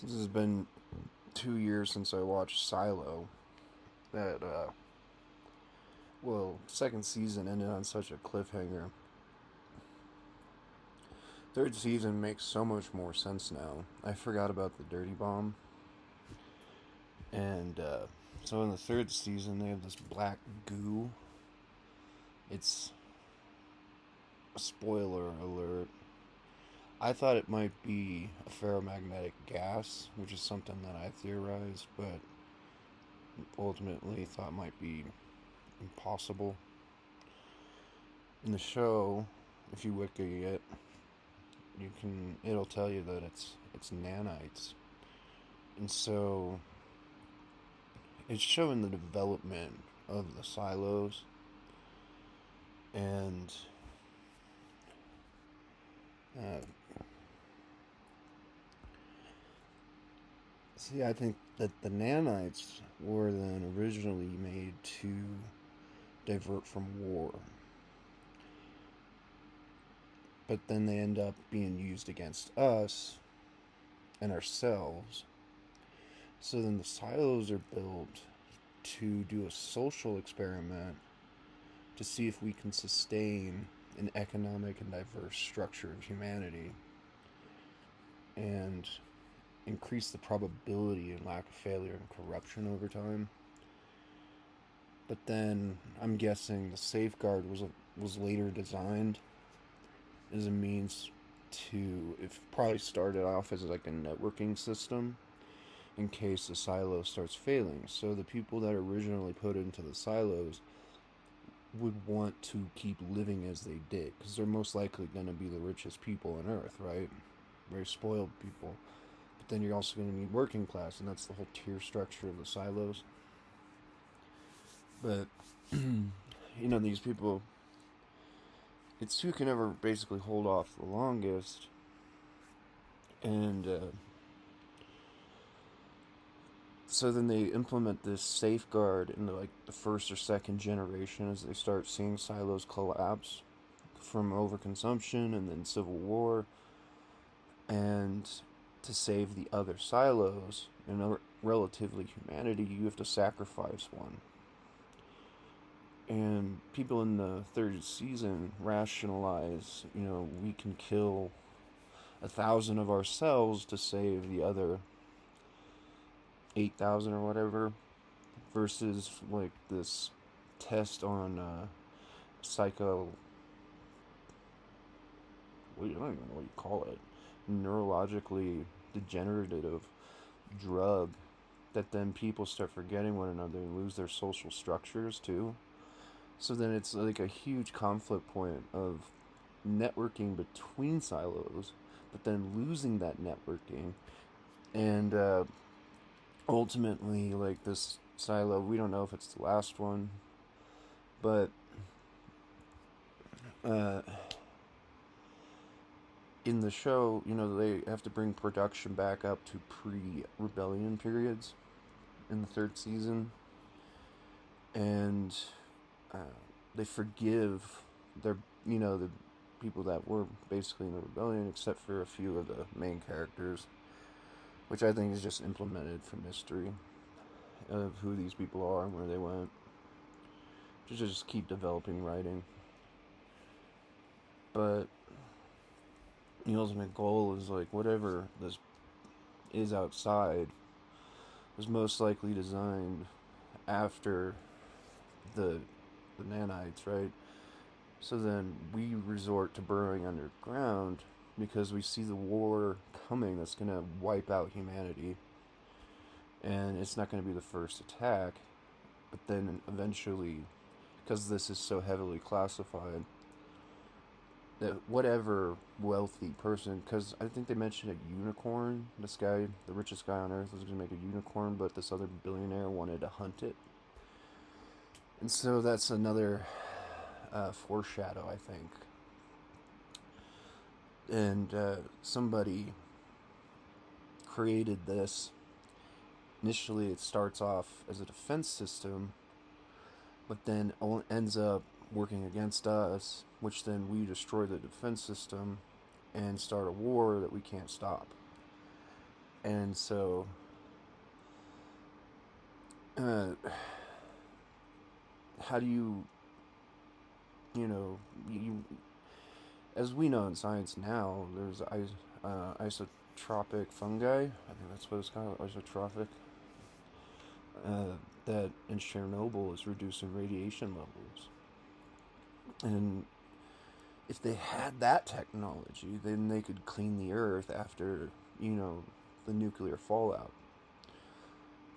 This has been 2 years since I watched Silo. That, second season ended on such a cliffhanger. Third season makes so much more sense now. I forgot about the dirty bomb. And, so in the third season, they have this black goo. It's a spoiler alert. I thought it might be a ferromagnetic gas, which is something that I theorized, but ultimately thought might be impossible. In the show, if you wiki it, it'll tell you that it's nanites. And so it's showing the development of the silos, and I think that the nanites were then originally made to divert from war, but then they end up being used against us and ourselves. So then the silos are built to do a social experiment to see if we can sustain an economic and diverse structure of humanity and increase the probability and lack of failure and corruption over time. But then I'm guessing the safeguard was later designed as a means to, it probably started off as like a networking system in case the silo starts failing. So the people that are originally put into the silos would want to keep living as they did, because they're most likely going to be the richest people on earth, right? Very spoiled people. But then you're also going to need working class, and that's the whole tier structure of the silos. But these people, it's who can ever basically hold off the longest. And so then they implement this safeguard in like the first or second generation as they start seeing silos collapse from overconsumption and then civil war. And to save the other silos and relatively humanity, you have to sacrifice one. And people in the third season rationalize, we can kill 1,000 of ourselves to save the other 8,000 or whatever, versus like this test on psycho. I don't even know what you call it. Neurologically degenerative drug that then people start forgetting one another and lose their social structures too. So then it's like a huge conflict point of networking between silos, but then losing that networking. And ultimately, like this silo, we don't know if it's the last one, but in the show, they have to bring production back up to pre-rebellion periods in the third season. And they forgive the people that were basically in the rebellion, except for a few of the main characters, which I think is just implemented for mystery of who these people are and where they went. Just keep developing writing. But the ultimate goal is like whatever this is outside was most likely designed after the nanites, right? So then we resort to burrowing underground because we see the war coming that's going to wipe out humanity. And it's not going to be the first attack, but then eventually, because this is so heavily classified, that whatever wealthy person, because I think they mentioned a unicorn, this guy, the richest guy on earth, was going to make a unicorn, but this other billionaire wanted to hunt it. And so that's another foreshadow, I think. And somebody created this. Initially, it starts off as a defense system, but then ends up working against us, which then we destroy the defense system and start a war that we can't stop. And so, uh, how do you know, you, as we know in science now, there's isotropic fungi. I think that's what it's called, isotrophic. That in Chernobyl is reducing radiation levels. And if they had that technology, then they could clean the earth after, the nuclear fallout.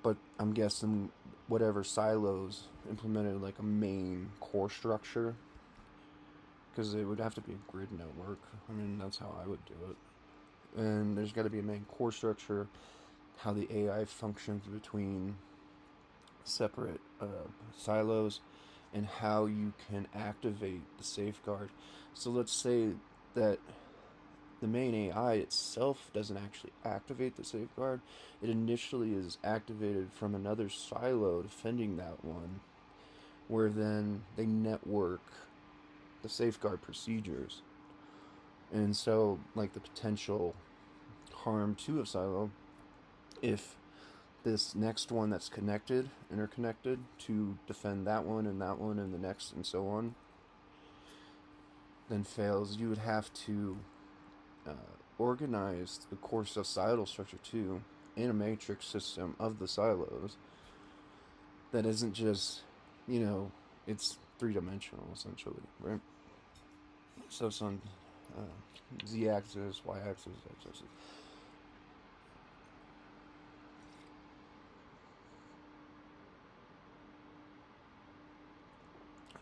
But I'm guessing whatever silos implemented like a main core structure, because it would have to be a grid network. I mean, that's how I would do it. And there's got to be a main core structure, how the AI functions between separate silos, and how you can activate the safeguard. So let's say that the main AI itself doesn't actually activate the safeguard. It initially is activated from another silo defending that one, where then they network the safeguard procedures. And so, like, the potential harm to a silo, if this next one that's interconnected to defend that one and the next and so on, then fails, you would have to organize the core societal structure too in a matrix system of the silos that isn't just, it's three-dimensional essentially, right? So it's on z-axis, y-axis, x-axis.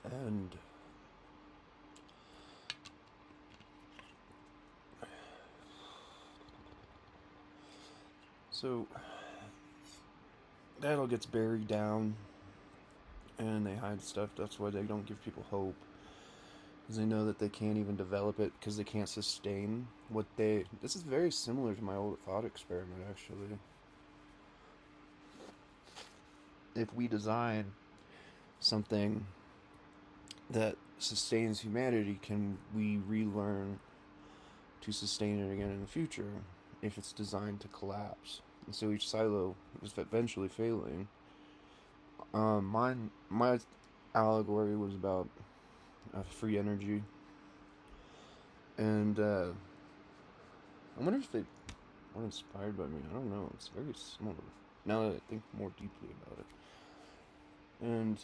And so that all gets buried down, and they hide stuff. That's why they don't give people hope, because they know that they can't even develop it because they can't sustain what they. This is very similar to my old thought experiment, actually. If we design something that sustains humanity, can we relearn to sustain it again in the future if it's designed to collapse? And so each silo is eventually failing. My allegory was about free energy, and I wonder if they were inspired by me. I don't know. It's very similar now that I think more deeply about it. And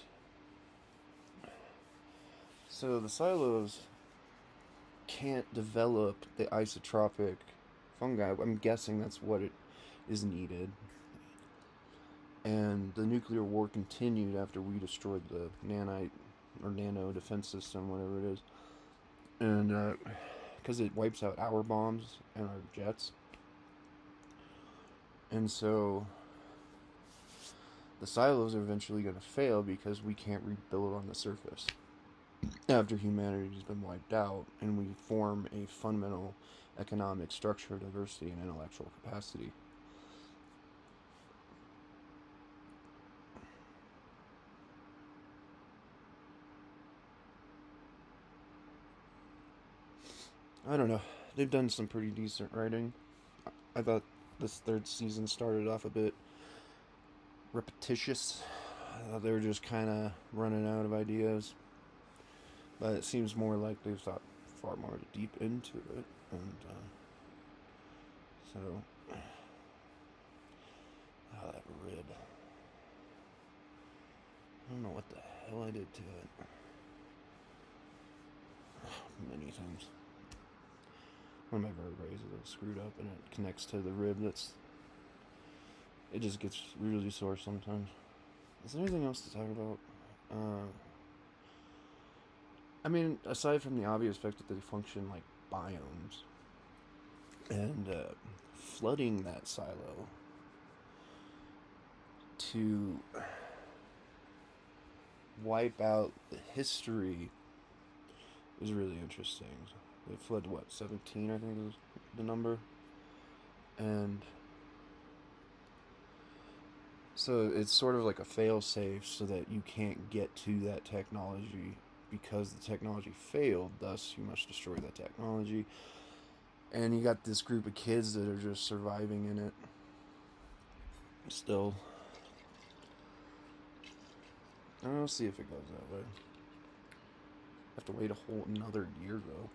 so the silos can't develop the isotropic fungi. I'm guessing that's what it is needed. And the nuclear war continued after we destroyed the nanite or nano defense system, whatever it is. And because it wipes out our bombs and our jets. And so the silos are eventually going to fail because we can't rebuild on the surface after humanity's been wiped out, and we form a fundamental economic structure, diversity, and intellectual capacity. I don't know. They've done some pretty decent writing. I thought this third season started off a bit repetitious. I thought they were just kind of running out of ideas. But it seems more like they've thought far more deep into it. And so, that rib. I don't know what the hell I did to it. Many things. One of my vertebrae is a little screwed up, and it connects to the rib. It just gets really sore sometimes. Is there anything else to talk about? I mean, aside from the obvious fact that they function like biomes, and flooding that silo to wipe out the history is really interesting. They flood, 17, I think is the number. And so it's sort of like a fail-safe so that you can't get to that technology because the technology failed, thus you must destroy that technology. And you got this group of kids that are just surviving in it. Still, I don't know, see if it goes that way. Have to wait a whole another year though.